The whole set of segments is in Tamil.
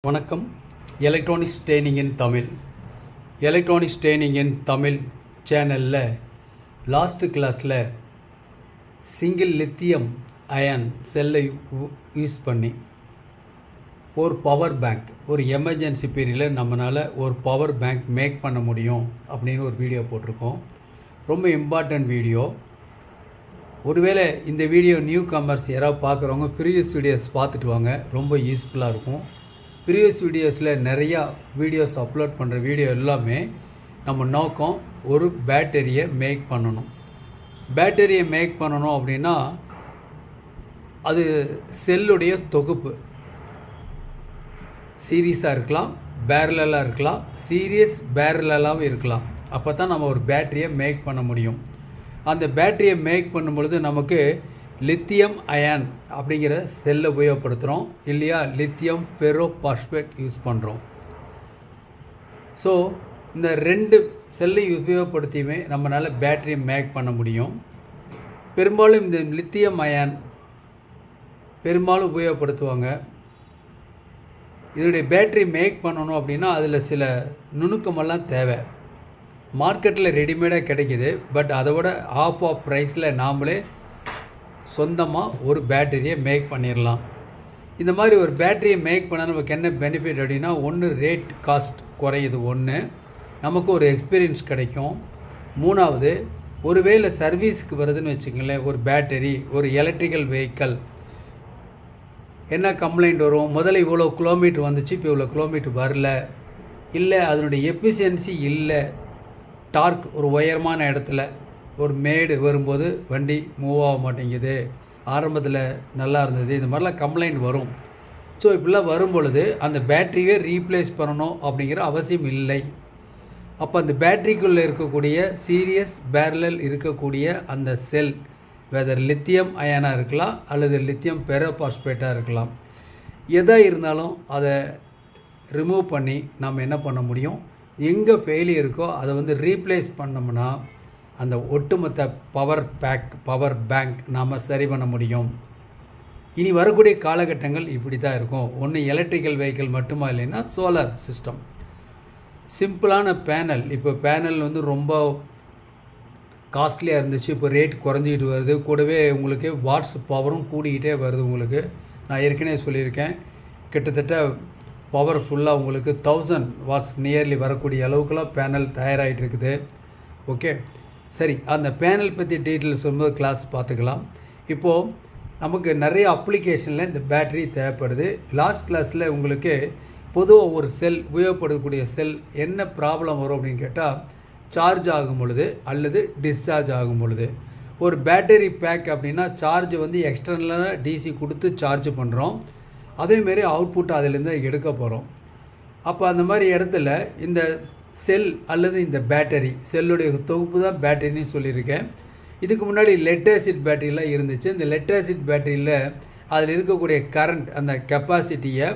வணக்கம். எலக்ட்ரானிக்ஸ் ட்ரெயினிங் இன் தமிழ் சேனலில் லாஸ்ட்டு கிளாஸில் சிங்கிள் லித்தியம் அயன் செல்லை யூஸ் பண்ணி ஒரு பவர் பேங்க், ஒரு எமர்ஜென்சி பீரியடில் நம்மளால் ஒரு பவர் பேங்க் மேக் பண்ண முடியும் அப்படின்னு ஒரு வீடியோ போட்டிருக்கோம். ரொம்ப இம்பார்ட்டன்ட் வீடியோ. ஒருவேளை இந்த வீடியோ நியூ கமர்ஸ் யாராவது பார்க்குறவங்க ப்ரீவியஸ் வீடியோஸ் பார்த்துட்டு வாங்க, ரொம்ப யூஸ்ஃபுல்லாக இருக்கும். ப்ரீவியஸ் வீடியோஸில் நிறையா வீடியோஸ் அப்லோட் பண்ணுற வீடியோ எல்லாமே நம்ம நோக்கம் ஒரு பேட்டரியை மேக் பண்ணணும். பேட்டரியை மேக் பண்ணணும் அப்படின்னா அது செல்லுடைய தொகுப்பு. சீரீஸாக இருக்கலாம், பேரலாக இருக்கலாம், சீரியஸ் பேரலாகவும் இருக்கலாம். அப்போ தான் நம்ம ஒரு பேட்டரியை மேக் பண்ண முடியும். அந்த பேட்டரியை மேக் பண்ணும்பொழுது நமக்கு லித்தியம் அயன் அப்படிங்கிற செல்லை உபயோகப்படுத்துகிறோம் இல்லையா, லித்தியம் ஃபெரோ பாஸ்பேட் யூஸ் பண்ணுறோம். ஸோ இந்த ரெண்டு செல்லை உபயோகப்படுத்தியுமே நம்மளால் பேட்டரியை மேக் பண்ண முடியும். பெரும்பாலும் இந்த லித்தியம் அயன் பெரும்பாலும் உபயோகப்படுத்துவாங்க. இதனுடைய பேட்டரி மேக் பண்ணணும் அப்படின்னா அதில் சில நுணுக்கமெல்லாம் தேவை. மார்க்கெட்டில் ரெடிமேடாக கிடைக்கிது. பட் அதை விட ஆஃப் ப்ரைஸில் நாமளே சொந்தமாக ஒரு பேட்டரியை மேக் பண்ணிடலாம். இந்த மாதிரி ஒரு பேட்டரியை மேக் பண்ணால் நமக்கு என்ன பெனிஃபிட் அப்படின்னா, ஒன்று ரேட் காஸ்ட் குறையுது, ஒன்று நமக்கு ஒரு எக்ஸ்பீரியன்ஸ் கிடைக்கும். மூணாவது, ஒருவேளை சர்வீஸுக்கு வருதுன்னு வச்சுக்கங்களேன், ஒரு பேட்டரி, ஒரு எலக்ட்ரிக்கல் வெஹிக்கல் என்ன கம்ப்ளைண்ட் வரும், முதல்ல இவ்வளோ கிலோமீட்டர் வந்துச்சு, இப்போ இவ்வளோ கிலோமீட்டர் வரல, இல்லை அதனுடைய எஃபிஷியன்சி இல்லை, டார்க் ஒரு உயரமான இடத்துல ஒரு மேடு வரும்போது வண்டி மூவ் ஆக மாட்டேங்குது, ஆரம்பத்தில் நல்லா இருந்தது, இந்த மாதிரிலாம் கம்ப்ளைண்ட் வரும். ஸோ இப்படிலாம் வரும்பொழுது அந்த பேட்டரியே ரீப்ளேஸ் பண்ணணும் அப்படிங்கிற அவசியம் இல்லை. அப்போ அந்த பேட்டரிக்குள்ளே இருக்கக்கூடிய சீரியஸ் பேரலல் இருக்கக்கூடிய அந்த செல் வெதர் லித்தியம் அயனாக இருக்கலாம் அல்லது லித்தியம் பெரோபாஸ்பேட்டாக இருக்கலாம், எதாக இருந்தாலும் அதை ரிமூவ் பண்ணி நம்ம என்ன பண்ண முடியும், எங்கே ஃபெயிலியர் இருக்கோ அதை ரீப்ளேஸ் பண்ணோம்னா அந்த ஒட்டுமொத்த பவர் பேங்க் நாம் சரி பண்ண முடியும். இனி வரக்கூடிய காலகட்டங்கள் இப்படி தான் இருக்கும். ஒன்று எலக்ட்ரிக்கல் வெஹிக்கிள் மட்டுமா, இல்லைன்னா சோலார் சிஸ்டம். சிம்பிளான பேனல், இப்போ பேனல் ரொம்ப காஸ்ட்லியாக இருந்துச்சு, இப்போ ரேட் குறைஞ்சிக்கிட்டு வருது. கூடவே உங்களுக்கு வாட்ஸ் பவரும் கூடிக்கிட்டே வருது. உங்களுக்கு நான் ஏற்கனவே சொல்லியிருக்கேன், கிட்டத்தட்ட பவர்ஃபுல்லாக உங்களுக்கு 1000 வாட்ஸ் நியர்லி வரக்கூடிய அளவுக்குலாம் பேனல் தயாராகிட்டு இருக்குது. ஓகே, சரி. அந்த பேனல் பற்றி டீட்டெயில்ஸ் சொல்லும்போது கிளாஸ் பார்த்துக்கலாம். இப்போது நமக்கு நிறைய அப்ளிகேஷனில் இந்த பேட்டரி தேவைப்படுது. லாஸ்ட் கிளாஸில் உங்களுக்கு பொதுவாக ஒரு செல் உபயோகப்படக்கூடிய செல் என்ன ப்ராப்ளம் வரும் அப்படின்னு கேட்டால், சார்ஜ் ஆகும் பொழுது அல்லது டிஸ்சார்ஜ் ஆகும் பொழுது. ஒரு பேட்டரி பேக் அப்படின்னா சார்ஜ் எக்ஸ்டர்னலாக டிசி கொடுத்து சார்ஜ் பண்ணுறோம், அதேமாரி அவுட்புட் அதிலேருந்து எடுக்க போகிறோம். அப்போ அந்த மாதிரி இடத்துல இந்த செல் அல்லது இந்த பேட்டரி செல்லுடைய தொகுப்பு தான் பேட்டரின்னு சொல்லியிருக்கேன். இதுக்கு முன்னாடி லெட் ஆசிட் பேட்டரிலாம் இருந்துச்சு. இந்த லெட் ஆசிட் பேட்டரியில் அதில் இருக்கக்கூடிய கரண்ட், அந்த கெப்பாசிட்டியை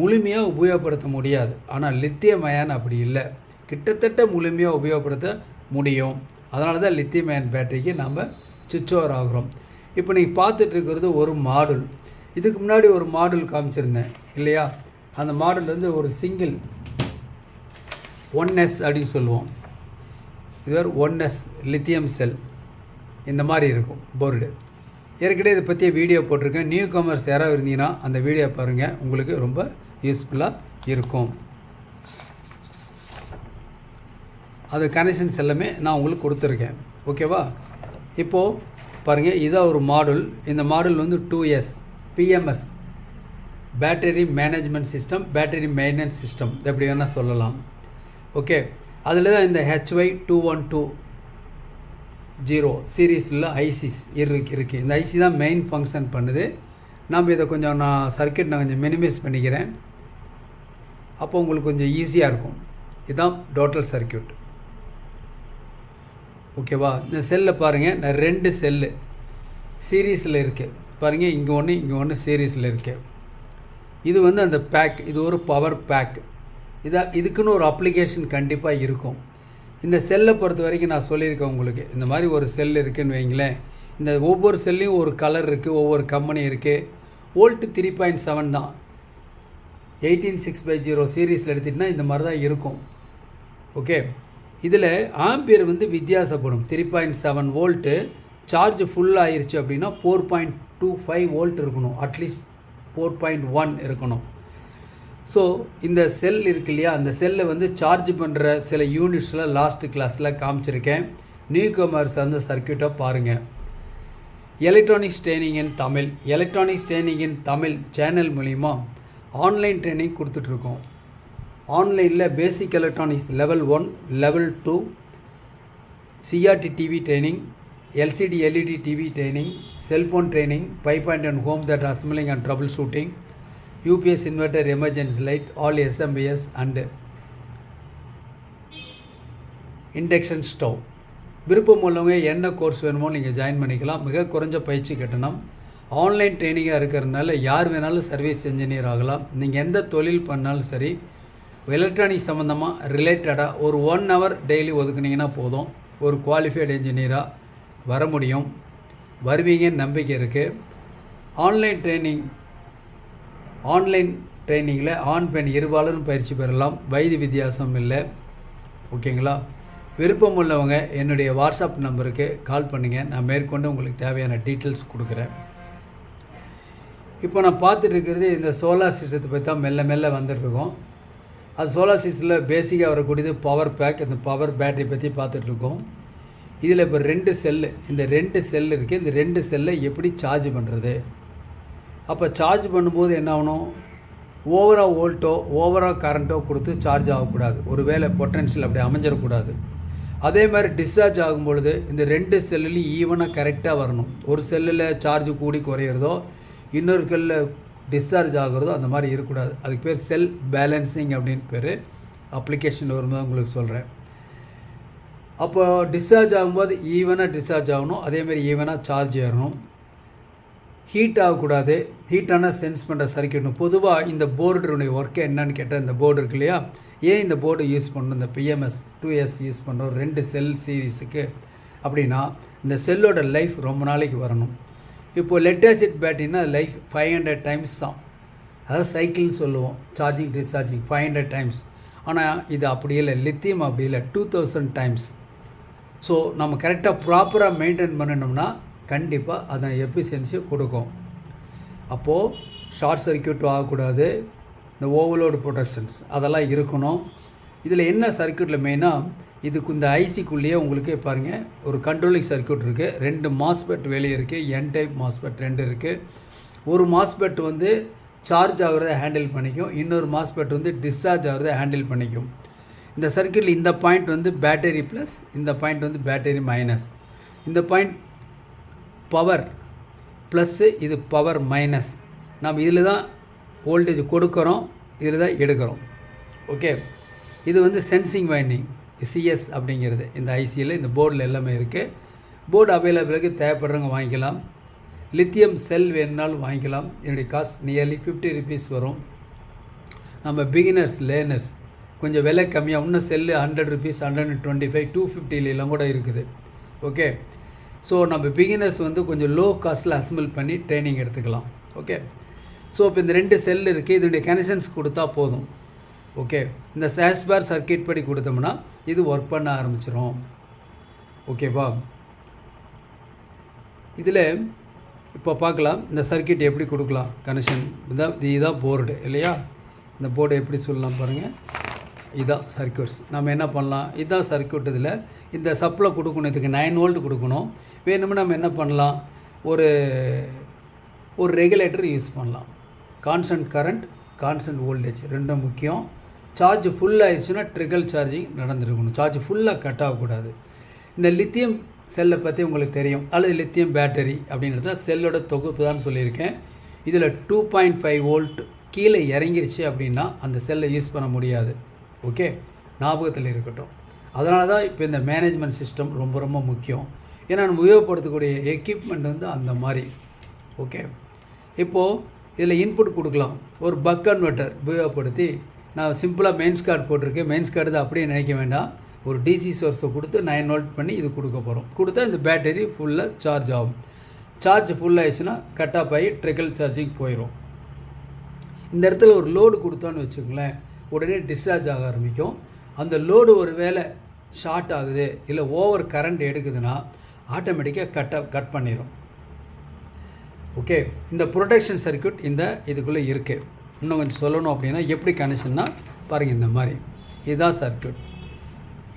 முழுமையாக உபயோகப்படுத்த முடியாது. ஆனால் லித்தியம் அயன் அப்படி இல்லை, கிட்டத்தட்ட முழுமையாக உபயோகப்படுத்த முடியும். அதனால தான் லித்தியம் அயன் பேட்டரிக்கு நம்ம சுவிட்ச் ஓவர் ஆகிறோம். இப்போ நீங்கள் பார்த்துட்டு இருக்கிறது ஒரு மாடுல். இதுக்கு முன்னாடி ஒரு மாடுல் காமிச்சிருந்தேன் இல்லையா, அந்த மாடுல் ஒரு சிங்கிள் 1S அப்படின்னு சொல்லுவோம். இது ஒரு 1S லித்தியம் செல் இந்த மாதிரி இருக்கும் போர்டு. ஏற்கனவே இதை பற்றிய வீடியோ போட்டிருக்கேன். நியூ கமர்ஸ் யாராவது இருந்தீங்கன்னா அந்த வீடியோ பாருங்கள், உங்களுக்கு ரொம்ப யூஸ்ஃபுல்லாக இருக்கும். அது கனெக்ஷன்ஸ் எல்லாமே நான் உங்களுக்கு கொடுத்துருக்கேன். ஓகேவா? இப்போது பாருங்கள், இதான் ஒரு மாடுல். இந்த module 2S PMS, battery management system, battery maintenance system, எப்படி வேணால் சொல்லலாம். ஓகே, அதில் தான் இந்த HY2120 சீரீஸில் ஐசிஸ் இருக்குது. இந்த ஐசி தான் மெயின் ஃபங்க்ஷன் பண்ணுது. நம்ம இதை கொஞ்சம் சர்க்கியூட் கொஞ்சம் மினிமைஸ் பண்ணிக்கிறேன், அப்போ உங்களுக்கு கொஞ்சம் ஈஸியாக இருக்கும். இதுதான் டோட்டல் சர்க்கியூட். ஓகேவா? இந்த செல்லை பாருங்கள், நான் 2 செல்லு சீரீஸில் இருக்குது பாருங்கள். இங்கே ஒன்று சீரீஸில் இருக்குது. இது அந்த பேக், இது ஒரு பவர் பேக். இதுக்குன்னு ஒரு அப்ளிகேஷன் கண்டிப்பாக இருக்கும். இந்த செல்லை பொறுத்த வரைக்கும் நான் சொல்லியிருக்கேன் உங்களுக்கு, இந்த மாதிரி ஒரு செல் இருக்குதுன்னு வைங்களேன். இந்த ஒவ்வொரு செல்லையும் ஒரு கலர் இருக்குது, ஒவ்வொரு கம்பெனி இருக்குது. வோல்ட் 3.7 தான். 186/0 சீரீஸில் எடுத்துகிட்டிங்கன்னா இந்த மாதிரி தான் இருக்கும். ஓகே, இதில் ஆம்பியர் வந்து வித்தியாசப்படும். 3.7 வோல்ட்டு சார்ஜ் ஃபுல் ஆயிருச்சு அப்படின்னா 4.25 வோல்ட் இருக்கணும், அட்லீஸ்ட் 4.1 இருக்கணும். ஸோ இந்த செல் இருக்கு இல்லையா, அந்த செல்லை வந்து சார்ஜ் பண்ணுற சில யூனிட்ஸில் லாஸ்ட் கிளாஸில் காமிச்சிருக்கேன். நியூ கமர்ஸ் அந்த சர்க்கியூட்டை பாருங்கள். Electronics training in Tamil, electronics training in Tamil channel மூலிமா ஆன்லைன் ட்ரைனிங் கொடுத்துட்ருக்கோம். ஆன்லைனில் basic electronics level 1, level 2, CRT TV training, LCD LED TV training, cellphone training, pipe and home that assembling and troubleshooting, UPS inverter, emergency light, all SMPS and induction stove. விருப்பம் உள்ளவங்க என்ன கோர்ஸ் வேணுமோ நீங்கள் ஜாயின் பண்ணிக்கலாம். மிக குறைஞ்ச பயிற்சி கட்டணம். ஆன்லைன் ட்ரைனிங்காக இருக்கிறதுனால யார் வேணாலும் சர்வீஸ் இன்ஜினியர் ஆகலாம். நீங்கள் எந்த தொழில் பண்ணாலும் சரி, எலக்ட்ரானிக் சம்மந்தமாக ரிலேட்டடாக ஒரு 1 hour டெய்லி ஒதுக்குனிங்கன்னா போதும், ஒரு குவாலிஃபைடு இன்ஜினியராக வர முடியும். வருவீங்கன்னு நம்பிக்கை இருக்குது. ஆன்லைன் ட்ரைனிங்கில் ஆண் பெண் இருபாலரும் பயிற்சி பெறலாம். வயது வித்தியாசம் இல்லை. ஓகேங்களா? விருப்பம் உள்ளவங்க என்னுடைய வாட்ஸ்அப் நம்பருக்கு கால் பண்ணுங்கள். நான் மேற்கொண்டு உங்களுக்கு தேவையான டீட்டெயில்ஸ் கொடுக்குறேன். இப்போ நான் பார்த்துட்டு இருக்கிறது இந்த சோலார் சிஸ்டத்தை பற்றி தான் மெல்ல மெல்ல வந்துட்டுருக்கோம். அது சோலார் சிஸ்டத்தில் பேசிக்காக வரக்கூடியது பவர் பேக், இந்த பவர் பேட்டரி பற்றி பார்த்துட்ருக்கோம். இதில் இப்போ 2 செல்லு, இந்த 2 செல் இருக்குது. இந்த 2 செல்லை எப்படி சார்ஜ் பண்ணுறது? அப்போ சார்ஜ் பண்ணும்போது என்ன ஆகணும்? ஓவராக வோல்ட்டோ ஓவராக கரண்ட்டோ கொடுத்து சார்ஜ் ஆகக்கூடாது. ஒருவேளை பொட்டன்ஷியல் அப்படி அமைஞ்சிடக்கூடாது. அதே மாதிரி டிஸ்சார்ஜ் ஆகும்பொழுது இந்த 2 செல்லுலையும் ஈவனாக கரெக்டாக வரணும். ஒரு செல்லில் சார்ஜ் கூடி குறையிறதோ, இன்னொரு செல்லில் டிஸ்சார்ஜ் ஆகுறதோ அந்த மாதிரி இருக்கக்கூடாது. அதுக்கு பேர் செல் பேலன்சிங் அப்படின்னு பேர். அப்ளிகேஷன் வரும்போது உங்களுக்கு சொல்கிறேன். அப்போ டிஸ்சார்ஜ் ஆகும்போது ஈவனாக டிஸ்சார்ஜ் ஆகணும், அதேமாதிரி ஈவனாக சார்ஜ் ஏறணும். ஹீட் ஆகக்கூடாது. ஹீட்டான சென்ஸ் பண்ணுற சர்க்கியூட்னு பொதுவாக இந்த போர்டுடைய ஒர்க்கு என்னன்னு கேட்டால், இந்த போர்டு இருக்கு இல்லையா, ஏன் இந்த போர்டு யூஸ் பண்ணுறோம், இந்த PMS 2S யூஸ் பண்ணுறோம் 2 செல் சீரீஸுக்கு அப்படின்னா, இந்த செல்லோட லைஃப் ரொம்ப நாளைக்கு வரணும். இப்போது லெட் ஆசிட் பேட்டரினா லைஃப் 500 டைம்ஸ் தான். அதாவது சைக்கிள்னு சொல்லுவோம், சார்ஜிங் டிஸ்சார்ஜிங் 500 டைம்ஸ். ஆனால் இது அப்படி இல்லை, லித்தியம் அப்படி இல்லை, 2000 டைம்ஸ். ஸோ நம்ம கரெக்டாக ப்ராப்பராக மெயின்டைன் பண்ணணும்னா கண்டிப்பாக அதன் எஃபிஷியன்சியை கொடுக்கும். அப்போது ஷார்ட் சர்க்கியூட் ஆகக்கூடாது. இந்த ஓவர்லோடு ப்ரொடக்ஷன்ஸ் அதெல்லாம் இருக்கணும். இதில் என்ன சர்க்கியூட்டில் மெயினாக இதுக்கு இந்த ஐசிக்குள்ளேயே உங்களுக்கு பாருங்கள் ஒரு கண்ட்ரோலிங் சர்க்கியூட் இருக்குது. 2 மாஸ்பெட் வெளியே இருக்குது. N டைப் மாஸ்பெட் 2 இருக்குது. ஒரு மாஸ்பெட் வந்து சார்ஜ் ஆகிறத ஹேண்டில் பண்ணிக்கும், இன்னொரு மாஸ்பெட் வந்து டிஸ்சார்ஜ் ஆகிறத ஹேண்டில் பண்ணிக்கும். இந்த சர்க்கியூட்டில் இந்த பாயிண்ட் வந்து பேட்டரி ப்ளஸ், இந்த பாயிண்ட் வந்து பேட்டரி மைனஸ். இந்த பாயிண்ட் பவர் ப்ளஸ்ஸு, இது பவர் மைனஸ். நம்ம இதில் தான் வோல்டேஜ் கொடுக்குறோம், இதில் தான் எடுக்கிறோம். ஓகே, இது வந்து சென்சிங் வைண்டிங் CS அப்படிங்கிறது இந்த ஐசியில், இந்த போர்டில் எல்லாமே இருக்குது. போர்டு அவைலபிளுக்கு தேவைப்படுறவங்க வாங்கிக்கலாம். லித்தியம் செல் வேணுனாலும் வாங்கிக்கலாம். என்னுடைய காஸ்ட் நியர்லி 50 rupees வரும். நம்ம பிகினர்ஸ் லேர்னர்ஸ் கொஞ்சம் விலை கம்மியாக, இன்னும் செல்லு 100 rupees, 125, 250 கூட இருக்குது. ஓகே, ஸோ நம்ம பிகினர்ஸ் வந்து கொஞ்சம் லோ காஸ்ட்டில் அசம்பிள் பண்ணி ட்ரைனிங் எடுத்துக்கலாம். ஓகே, ஸோ இப்போ இந்த 2 செல் இருக்குது. இதனுடைய கனெக்ஷன்ஸ் கொடுத்தா போதும். ஓகே, இந்த சாஸ்பார் சர்க்கியூட் படி கொடுத்தோம்னா இது ஒர்க் பண்ண ஆரம்பிச்சிடும். ஓகேவா? இதில் இப்போ பார்க்கலாம் இந்த சர்க்கியூட் எப்படி கொடுக்கலாம் கனெக்ஷன். இதுதான் போர்டு இல்லையா? இந்த போர்டு எப்படி சொல்லலாம் பாருங்கள். இதுதான் சர்க்கியூட்ஸ். நம்ம என்ன பண்ணலாம், இதுதான் சர்க்கியூட். இதில் இந்த சப்ளை கொடுக்கணும், இதுக்கு 9 வோல்ட் கொடுக்கணும். வேணும்னா நம்ம என்ன பண்ணலாம், ஒரு ரெகுலேட்டர் யூஸ் பண்ணலாம். கான்ஸ்டன்ட் கரண்ட், கான்ஸ்டன்ட் வோல்டேஜ் ரெண்டும் முக்கியம். சார்ஜ் ஃபுல் ஆயிடுச்சுன்னா ட்ரிகல் சார்ஜிங் நடந்துருக்கணும். சார்ஜ் ஃபுல்லாக கட் ஆகக்கூடாது. இந்த லித்தியம் செல்லை பற்றி உங்களுக்கு தெரியும், அல்லது லித்தியம் பேட்டரி அப்படின்றது செல்லோட தொகுப்பு தான் சொல்லியிருக்கேன். இதில் 2.5 வோல்ட் கீழே இறங்கிருச்சு அப்படின்னா அந்த செல்லை யூஸ் பண்ண முடியாது. ஓகே, ஞாபகத்தில் இருக்கட்டும். அதனால தான் இப்போ இந்த மேனேஜ்மெண்ட் சிஸ்டம் ரொம்ப ரொம்ப முக்கியம். ஏன்னா நம்ம உபயோகப்படுத்தக்கூடிய எக்யூப்மெண்ட் வந்து அந்த மாதிரி. ஓகே, இப்போது இதில் இன்புட் கொடுக்கலாம். ஒரு பக் கன்வெர்ட்டர் உபயோகப்படுத்தி நான் சிம்பிளாக மெயின்ஸ் கார்டு போட்டிருக்கேன். மெயின்ஸ் கார்டு தான் அப்படியே நினைக்க வேண்டாம். ஒரு DC சோர்ஸை கொடுத்து 9 வோல்ட் பண்ணி இது கொடுக்க போகிறோம். கொடுத்தா இந்த பேட்டரி ஃபுல்லாக சார்ஜ் ஆகும். சார்ஜ் ஃபுல்லாகிடுச்சுன்னா கட் ஆஃப் ஆகி ட்ரிகல் சார்ஜிங் போயிடும். இந்த இடத்துல ஒரு லோடு கொடுத்தோன்னு வச்சுக்கோங்களேன், உடனே டிஸ்சார்ஜ் ஆக ஆரம்பிக்கும். அந்த லோடு ஒரு வேளை ஷார்ட் ஆகுது இல்லை ஓவர் கரண்ட் எடுக்குதுன்னா ஆட்டோமேட்டிக்காக கட் பண்ணிடும். ஓகே, இந்த ப்ரொடெக்ஷன் சர்க்யூட் இந்த இதுக்குள்ளே இருக்குது. இன்னும் கொஞ்சம் சொல்லணும் அப்படின்னா எப்படி கனெக்ஷன்னா பாருங்கள், இந்த மாதிரி இதுதான் சர்க்யூட்,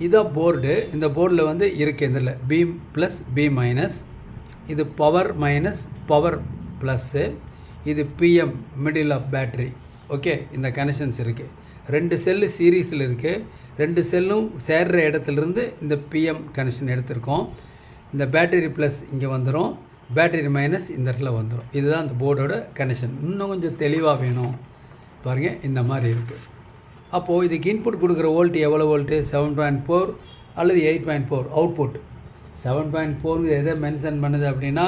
இதுதான் போர்டு. இந்த போர்டில் வந்து இருக்குது இதில் பி ப்ளஸ் பி மைனஸ், இது பவர் மைனஸ் பவர் ப்ளஸ்ஸு, இது BM middle of battery. Okay, இந்த கனெக்ஷன்ஸ் இருக்குது. 2 செல்லு சீரீஸில் இருக்குது. 2 செல்லும் சேர்கிற இடத்துலேருந்து இந்த பிஎம் கனெக்ஷன் எடுத்திருக்கோம். இந்த பேட்டரி ப்ளஸ் இங்கே வந்துடும், பேட்டரி மைனஸ் இந்த இடத்துல வந்துடும். இதுதான் இந்த போர்டோட கனெக்ஷன். இன்னும் கொஞ்சம் தெளிவாக வேணும் பாருங்கள், இந்த மாதிரி இருக்குது. அப்போது இதுக்கு இன்புட் கொடுக்குற வோல்ட் எவ்வளோ வோல்ட்டு? 7.4 அல்லது 8.4 அவுட்புட். 7.4 எதை மென்ஷன் பண்ணுது அப்படின்னா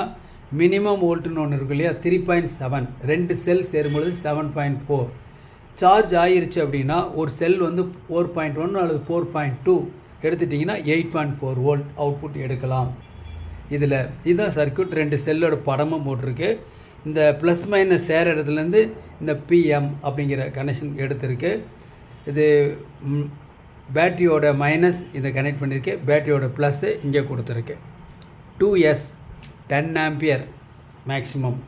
மினிமம் வோல்ட்டுன்னு ஒன்று இருக்கு இல்லையா, 3.7. 2 செல் சேரும்பொழுது 7.4. சார்ஜ் ஆகிருச்சு அப்படின்னா ஒரு செல் வந்து 4.1 அல்லது 4.2 எடுத்துட்டிங்கன்னா 8.4 வோல்ட் அவுட்புட் எடுக்கலாம். இதில் இதுதான் சர்க்யூட். 2 செல்லோட படமும் போட்டிருக்கு. இந்த ப்ளஸ் மைனஸ் சேர இடத்துலேருந்து இந்த பிஎம் அப்படிங்கிற கனெக்ஷன் எடுத்திருக்கு. இது பேட்டரியோட மைனஸ் இதை கனெக்ட் பண்ணியிருக்கு, பேட்டரியோட ப்ளஸ்ஸு இங்கே கொடுத்துருக்கு. 2S 10 ampere maximum.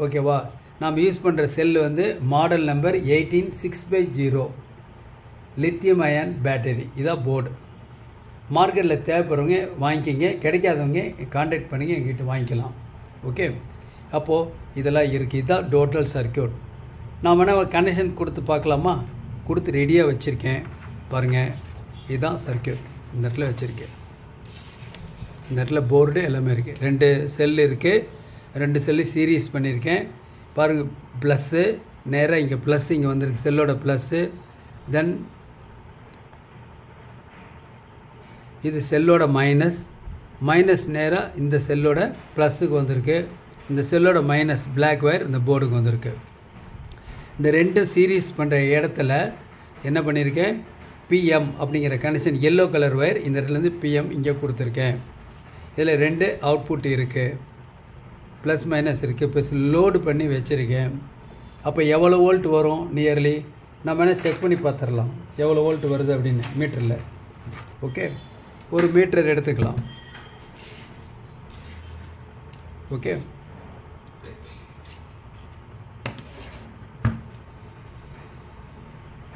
ஓகேவா, நாம் யூஸ் பண்ணுற செல்லு வந்து model number 186/0 lithium ion battery. இதான் போர்டு. மார்க்கெட்டில் தேவைப்படுறவங்க வாங்கிக்கிங்க, கிடைக்காதவங்க கான்டாக்ட் பண்ணிங்க, எங்கிட்ட வாங்கிக்கலாம். ஓகே, அப்போது இதெல்லாம் இருக்குது. இதுதான் டோட்டல் சர்க்யூட். நான் வேணால் கனெக்ஷன் கொடுத்து பார்க்கலாமா? கொடுத்து ரெடியாக வச்சுருக்கேன் பாருங்கள். இதுதான் சர்க்யூட். இந்த இடத்துல வச்சுருக்கேன். இந்த இடத்துல போர்டு எல்லாமே இருக்குது. 2 செல்லு இருக்குது. 2 செல்லு சீரீஸ் பண்ணியிருக்கேன் பாருங்கள். ப்ளஸ்ஸு நேராக இங்கே ப்ளஸ் இங்கே வந்திருக்கு, செல்லோட ப்ளஸ்ஸு. தென் இது செல்லோட மைனஸ் நேராக இந்த செல்லோட ப்ளஸ்ஸுக்கு வந்திருக்கு. இந்த செல்லோட மைனஸ் பிளாக் ஒயர் இந்த போர்டுக்கு வந்திருக்கு. இந்த 2 சீரீஸ் பண்ணுற இடத்துல என்ன பண்ணியிருக்கேன், பிஎம் அப்படிங்கிற கனெக்ஷன் எல்லோ கலர் ஒயர் இந்த இடத்துலேருந்து பிஎம் இங்கே கொடுத்துருக்கேன். இதில் 2 அவுட்புட் இருக்குது, ப்ளஸ் மைனஸ் இருக்குது. ப்ளஸ் லோடு பண்ணி வச்சுருக்கேன். அப்போ எவ்வளோ வோல்ட் வரும் நியர்லி நம்ம வேணால் செக் பண்ணி பார்த்துடலாம் எவ்வளோ வோல்ட் வருது அப்படின்னு மீட்டரில். ஓகே, ஒரு மீட்டர் எடுத்துக்கலாம். ஓகே,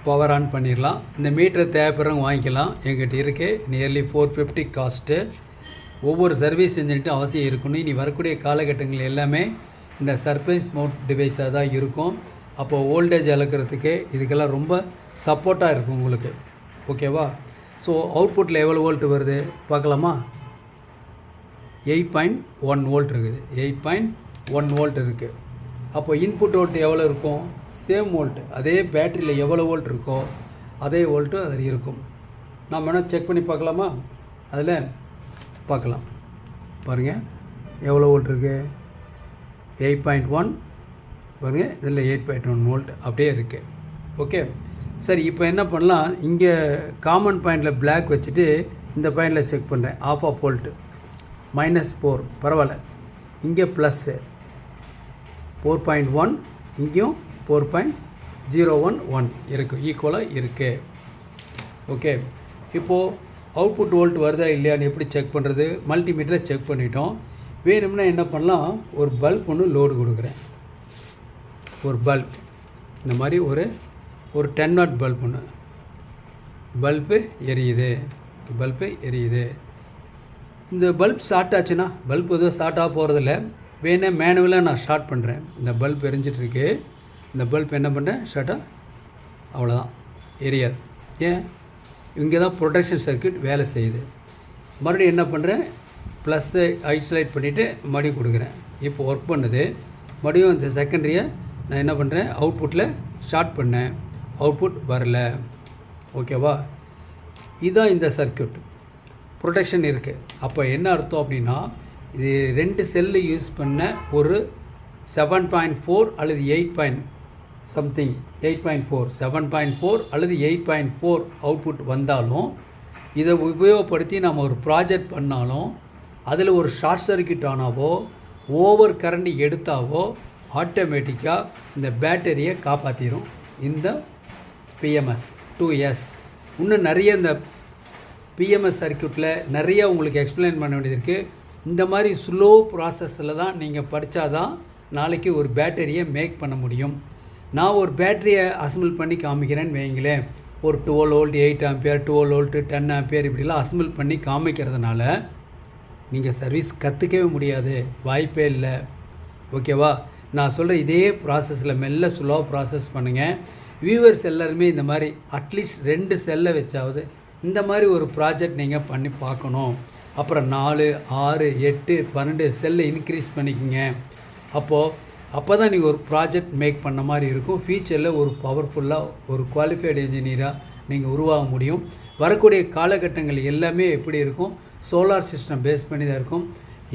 பவர் ஆன் பண்ணிடலாம். இந்த மீட்டரை தேவைப்படுறவங்க வாங்கிக்கலாம், எங்கிட்ட இருக்குது. Nearly 450 cost. ஒவ்வொரு சர்வீஸ் செஞ்சுட்டு அவசியம் இருக்கணும். இனி வரக்கூடிய காலகட்டங்கள் எல்லாமே இந்த சர்ப்ரைஸ் மவுண்ட் டிவைஸாக தான் இருக்கும். அப்போது வோல்டேஜ் அளக்கிறதுக்கு இதுக்கெல்லாம் ரொம்ப சப்போர்ட்டாக இருக்கும் உங்களுக்கு. ஓகேவா, ஸோ அவுட்புட்டில் எவ்வளோ வோல்ட் வருது பார்க்கலாமா? 8.1 வோல்ட் இருக்குது. 8.1 வோல்ட் இருக்குது. அப்போ இன்புட் வோல்ட் எவ்வளோ இருக்கும்? Same volt. அதே பேட்டரியில் எவ்வளோ வோல்ட் இருக்கோ அதே வோல்ட்டு அதில் இருக்கும். நம்ம வேணால் செக் பண்ணி பார்க்கலாமா? அதில் பார்க்கலாம் பாருங்கள் எவ்வளோ வோல்ட் இருக்குது. 8.1 பாருங்கள், இதில் 8.1 வோல்ட் அப்படியே இருக்குது. ஓகே, சரி. இப்போ என்ன பண்ணலாம், இங்கே காமன் பாயிண்டில் பிளாக் வச்சுட்டு இந்த பாயிண்டில் செக் பண்ணுறேன். ஆஃப் வோல்ட்டு -4 பரவாயில்ல. இங்கே ப்ளஸ்ஸு 4.1, இங்கேயும் 4.011 இருக்குது, ஈக்குவலாக இருக்குது. ஓகே, இப்போது அவுட்புட் வோல்ட் வருதா இல்லையான்னு எப்படி செக் பண்ணுறது? மல்டிமீட்டரை செக் பண்ணிட்டோம். வேணும்னா என்ன பண்ணலாம், ஒரு பல்ப் ஒன்று லோடு கொடுக்குறேன். ஒரு பல்ப் இந்த மாதிரி ஒரு 10 வாட் பல்ப் ஒன்று, பல்பு எரியுது. இந்த பல்ப் ஷார்ட் ஆச்சுன்னா, பல்ப் எதுவும் ஷார்ட் ஆக போகிறதில்ல, வேணா மேனுவலாக நான் ஷார்ட் பண்ணுறேன். இந்த பல்ப் எரிஞ்சிட்ருக்கு. இந்த பல்ப் என்ன பண்ணுறேன், ஷார்ட்டாக அவ்வளோதான், எரியாது. ஏன், இங்கே தான் ப்ரொடெக்ஷன் சர்க்யூட் வேலை செய்யுது. மறுபடியும் என்ன பண்ணுறேன், ப்ளஸ்ஸை ஐசோலேட் பண்ணிவிட்டு மறுபடியும் கொடுக்குறேன். இப்போ ஒர்க் பண்ணுது. மறுபடியும் இந்த செகண்டரியை நான் என்ன பண்ணுறேன், அவுட்புட்டில் ஷார்ட் பண்ணேன், அவுட்புட் வரல. ஓகேவா, இதுதான் இந்த சர்க்யூட். ப்ரொடெக்ஷன் இருக்குது. அப்போ என்ன அர்த்தம் அப்படின்னா, இது 2 செல்லு யூஸ் பண்ண ஒரு 7.4 அல்லது 8.4 7.4 அல்லது 8.4 அவுட்புட் வந்தாலும், இதை உபயோகப்படுத்தி நம்ம ஒரு ப்ராஜெக்ட் பண்ணாலும், அதில் ஒரு ஷார்ட் சர்க்யூட் ஆனாவோ ஓவர் கரண்ட் எடுத்தாவோ ஆட்டோமேட்டிக்காக இந்த பேட்டரியை காப்பாற்றிடும் இந்த பிஎம்எஸ் 2S. இன்னும் நிறைய இந்த பிஎம்எஸ் சர்க்யூட்டில் நிறைய உங்களுக்கு எக்ஸ்பிளைன் பண்ண வேண்டியது இருக்குது. இந்த மாதிரி ஸ்லோ ப்ராசஸில் தான் நீங்கள் படித்தாதான் நாளைக்கு ஒரு பேட்டரியை மேக் பண்ண முடியும். நான் ஒரு பேட்டரியை அசம்பிள் பண்ணி காமிக்கிறேன்னு வைங்களேன், ஒரு 12 வோல்ட் 8 ஆம்பியர் 12 வோல்ட்டு 10 ஆம்பியர் இப்படிலாம் அசம்பிள் பண்ணி காமிக்கிறதுனால நீங்கள் சர்வீஸ் கற்றுக்கவே முடியாது, வாய்ப்பே இல்லை. ஓகேவா? நான் சொல்கிற இதே ப்ராசஸில் மெல்ல ஸ்லோ ப்ராசஸ் பண்ணுங்கள். வியூவர்ஸ் எல்லாருமே இந்த மாதிரி அட்லீஸ்ட் 2 செல்லை வச்சாவது இந்த மாதிரி ஒரு ப்ராஜெக்ட் நீங்கள் பண்ணி பார்க்கணும். அப்புறம் 4, 6, 8, 12 செல்லை இன்க்ரீஸ் பண்ணிக்கோங்க. அப்போ தான் நீங்கள் ஒரு ப்ராஜெக்ட் மேக் பண்ண மாதிரி இருக்கும். ஃபியூச்சரில் ஒரு பவர்ஃபுல்லாக ஒரு குவாலிஃபைடு இன்ஜினியராக நீங்கள் உருவாக முடியும். வரக்கூடிய காலகட்டங்கள் எல்லாமே எப்படி இருக்கும், சோலார் சிஸ்டம் பேஸ் பண்ணி தான் இருக்கும்.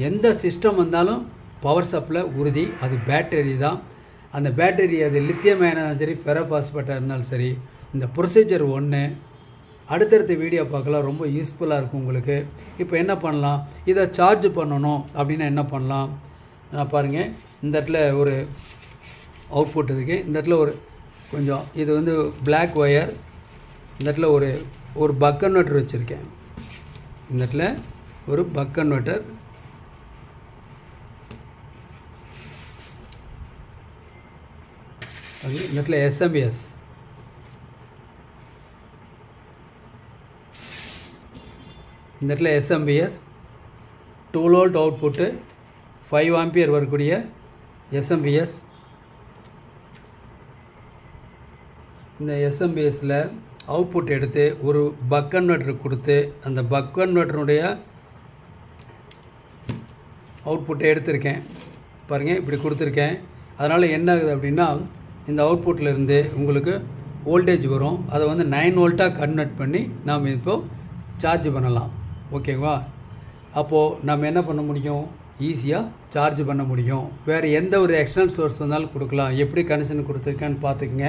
எந்த சிஸ்டம் வந்தாலும் பவர் சப்ளை உறுதி, அது பேட்டரி தான். அந்த பேட்டரி அது லித்தியம் அயனாக சரி ஃபெரோபாஸ்பேட்டாக இருந்தாலும் சரி, இந்த ப்ரொசீஜர் ஒன்று. அடுத்தடுத்த வீடியோ பார்க்கலாம், ரொம்ப யூஸ்ஃபுல்லாக இருக்கும் உங்களுக்கு. இப்போ என்ன பண்ணலாம், இதை சார்ஜ் பண்ணணும் அப்படின்னா என்ன பண்ணலாம், நான் பாருங்கள் இந்த இடத்துல ஒரு அவுட்புட் இருக்குது. இந்த இடத்துல ஒரு கொஞ்சம் இது வந்து பிளாக் ஒயர், இந்த இடத்துல ஒரு பக் கன்வெர்ட்டர் வச்சுருக்கேன். இந்த இடத்துல ஒரு பக் கன்வெர்ட்டர், இந்த இடத்துல SMPS, இந்த இடத்துல SMPS 12 வோல்ட் அவுட்புட்டு 5 ஆம்பியர் வரக்கூடிய SMPS. இந்த SMPSல அவுட்புட் எடுத்து ஒரு பக் கன்வெர்ட்டர் கொடுத்து அந்த பக் கன்வெர்ட்டருடைய அவுட்புட்டை எடுத்திருக்கேன் பாருங்கள், இப்படி கொடுத்துருக்கேன். அதனால் என்ன ஆகுது அப்படின்னா, இந்த அவுட்புட்லேருந்து உங்களுக்கு வோல்டேஜ் வரும். அதை வந்து 9 வோல்ட்டாக கன்வெர்ட் பண்ணி நாம் இப்போது சார்ஜ் பண்ணலாம். ஓகேவா? அப்போது நம்ம என்ன பண்ண முடியும், ஈஸியாக சார்ஜ் பண்ண முடியும். வேறு எந்த ஒரு எக்ஸ்டர்னல் சோர்ஸ் வந்தாலும் கொடுக்கலாம். எப்படி கனெக்ஷன் கொடுத்துருக்கேன்னு பார்த்துக்குங்க.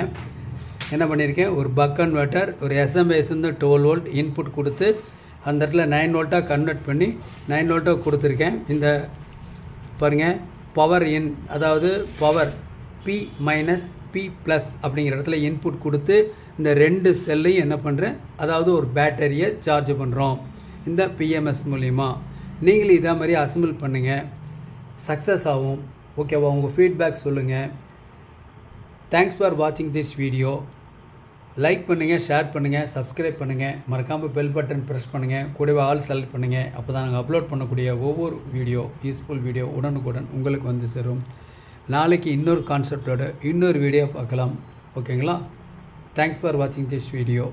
என்ன பண்ணியிருக்கேன், ஒரு பக் கன்வெர்ட்டர், ஒரு SMPS வந்து 12 வோல்ட் இன்புட் கொடுத்து அந்த இடத்துல 9 வோல்ட்டாக கன்வெர்ட் பண்ணி 9 வோல்ட்டாக கொடுத்துருக்கேன். இந்த பாருங்கள் பவர் இன், அதாவது power P minus P plus அப்படிங்கிற இடத்துல இன்புட் கொடுத்து இந்த 2 செல்லையும் என்ன பண்ணுறேன், அதாவது ஒரு பேட்டரியை சார்ஜ் பண்ணுறோம் இந்த PMS மூலிமா. நீங்களும் இதே மாதிரி அசம்பிள் பண்ணுங்கள், சக்ஸஸ் ஆகும். ஓகேவா? உங்கள் ஃபீட்பேக் சொல்லுங்கள். தேங்க்ஸ் ஃபார் வாட்சிங் திஸ் வீடியோ. லைக் பண்ணுங்கள், ஷேர் பண்ணுங்கள், சப்ஸ்கிரைப் பண்ணுங்கள், மறக்காமல் பெல் பட்டன் ப்ரெஸ் பண்ணுங்கள், கூடவே ஆல் செலக்ட் பண்ணுங்கள். அப்போ தான் நாங்கள் அப்லோட் பண்ணக்கூடிய ஒவ்வொரு வீடியோ, யூஸ்ஃபுல் வீடியோ உடனுக்குடன் உங்களுக்கு வந்து சேரும். நாளைக்கு இன்னொரு கான்செப்டோட இன்னொரு வீடியோ பார்க்கலாம். ஓகேங்களா? தேங்க்ஸ் ஃபார் வாட்சிங் திஸ் வீடியோ.